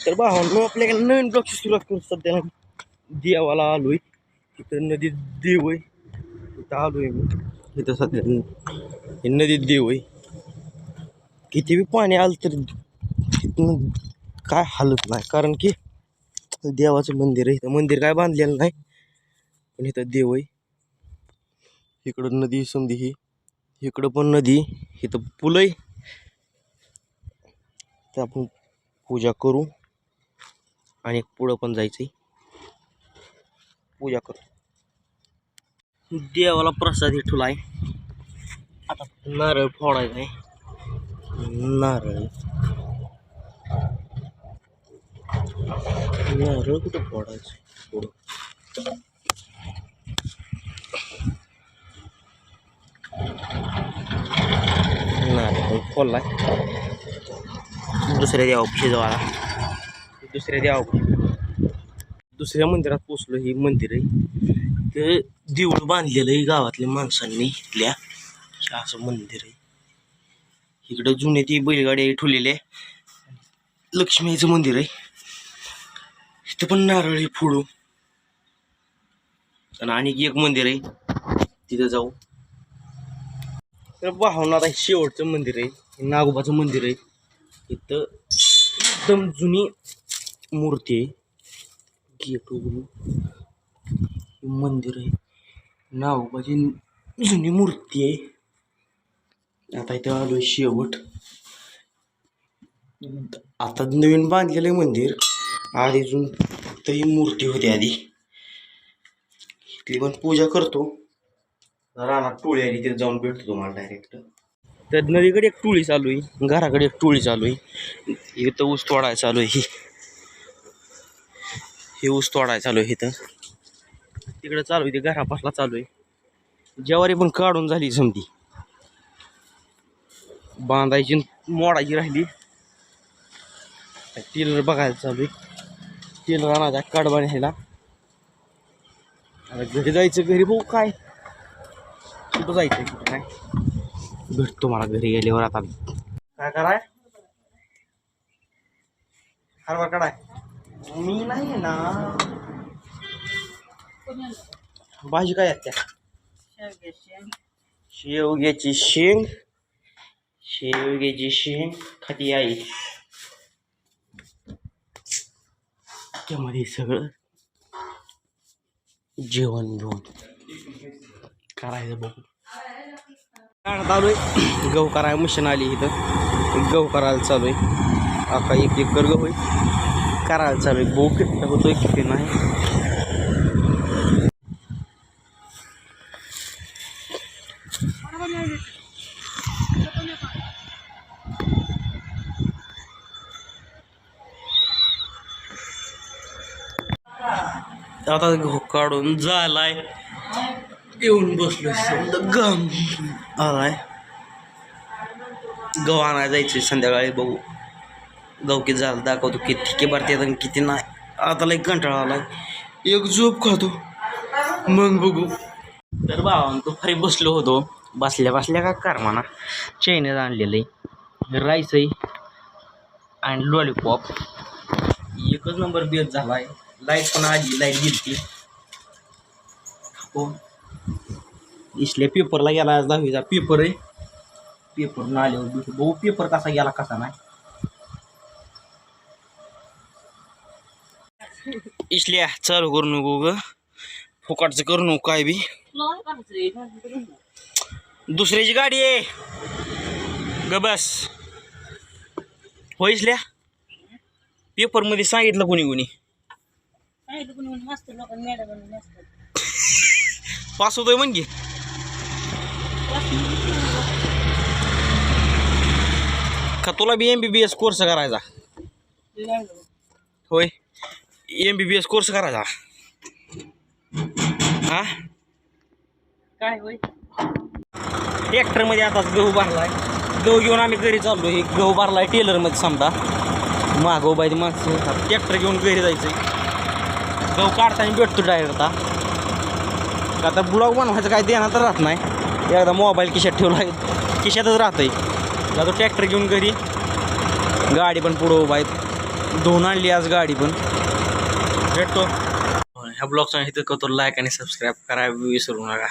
तर भावांनो आपल्याकडे नवीन ब्लॉगची सुरुवात करू. सध्या देवाला आलोय. इथं नदीत देव आहे. इथं आलोय मी. इथं सध्या हे नदीत देव आहे. किती बी पाणी आलं तर तिथून काय हालत नाही, कारण की देवाचं मंदिर आहे. इथं मंदिर काय बांधलेलं नाही, पण इथं देव आहे. इकडं नदी समधी ही, इकडं पण नदी, इथं पूल आहे. तर आपण पूजा करू आणि पुढं पण जायचंय. पूजा करू. देवाला प्रसाद ठेवलाय. आता नारळ फोडायचा आहे. नारळ कुठं फोडायचं पुढं. नारळ फोडलाय. दुसऱ्या देवापाशी जाऊ. दुसऱ्या मंदिरात पोचलो. हे मंदिर आहे. ते देऊळ बांधलेलं आहे गावातल्या माणसांनी. इथल्या असं मंदिर आहे. इकडं जुने ती बैलगाडी ठेवलेली आहे. लक्ष्मीचं मंदिर आहे. इथं पण नारळ फोडू. आणि एक मंदिर आहे, तिथं जाऊ. तर भावना आता शेवटचं मंदिर आहे, नागोबाचं मंदिर आहे. इथं एकदम जुनी मूर्ती आहे. गेट उघडून मंदिर आहे. नागोबाची जुनी मूर्ती आहे. आता इथं आलोय शेवट. आता नवीन बांधलेलं आहे मंदिर. आधी अजून फक्त ही मूर्ती होती आधी. इथली पण पूजा करतो. रानात टोळी आली तिथे जाऊन भेटतो तुम्हाला डायरेक्ट. तर नदीकडे एक टोळी चालू आहे, घराकडे एक टोळी चालू आहे. इथं ऊस तोडायला चालू आहे. ही ऊस तोडायला चालू आहे. इथं तिकडे चालू आहे, ते घरापासला चालू आहे. ज्वारी पण काढून झाली समधी, बांधायची मोडायची राहिली. टेलर बघायला चालू आहे. टेलर आणायचा कडबा न्यायला. आता घरी जायचं. घरी बघू काय कुठं जायचं काय भेटतो मला घरी गेल्यावर. आता काय कराय हरभरा काढाय मी नाही ना. भाजी काय आहेत त्या? शेवग्याची शेंग. शेवग्याची शेंग खाती आई. त्यामध्ये सगळं जेवण घेऊन करायचं बघू. चालू आहे गहू करायला. मशीन आली इथं, गहू करायला चालू आहे. आता एक एकर गहू आहे करायला चालू आहे. गहू किती होतोय किती नाही. आता गहू काढून झालाय. येऊन बसलोय. समजा गम आलाय. गहू आणायला जायचंय संध्याकाळी. बघू गहू किती झालं दाखवतो. किती भरते आणि किती नाही. आता लई कंटाळा आलाय. एक झोप खातो मग बघू. तर भावान तो फरी बसलो होतो. बसल्या का कर म्हणा. चायनीज आणलेलं आहे, राईस आहे आणि लॉलीपॉप. एकच नंबर बेस झालाय. लाईट पण आली, लाईट गेली. हो इसल्या पेपरला गेला. आज 10वीचा पेपर आहे. पेपर न आल्यावर बघू पेपर कसा गेला कसा नाही. इसल्या चालू करू नको ग, फुकाटचं करू नको काय बी. दुसऱ्याची गाडी आहे ग बस. हो इसल्या पेपर मध्ये सांगितलं कोणी पास होतोय म्हणजे. का तुला बी MBBS कोर्स करायचा? होय MBBS कोर्स करायचा. हा काय होय. ट्रॅक्टर मध्ये आता गहू भरलाय. गहू घेऊन आम्ही घरी चाललो. हे गहू भरलाय टेलर मध्ये समजा. मागव बाई माणसं. ट्रॅक्टर घेऊन घरी जायचंय. गहू काढताना भेटतो डायरेक्ट. आता तर ब्लॉग बनवायचं काय देणार तर राहत नाही. एकदा मोबाईल खिशात ठेवला खिशातच राहतंय. आता ट्रॅक्टर घेऊन घरी. गाडी पण पुढं उभा आहेत. धुवून आणली आज गाडी पण. भेटतो ह्या ब्लॉगचा इथं करतो. लाईक आणि सबस्क्राईब करायला विसरू नका.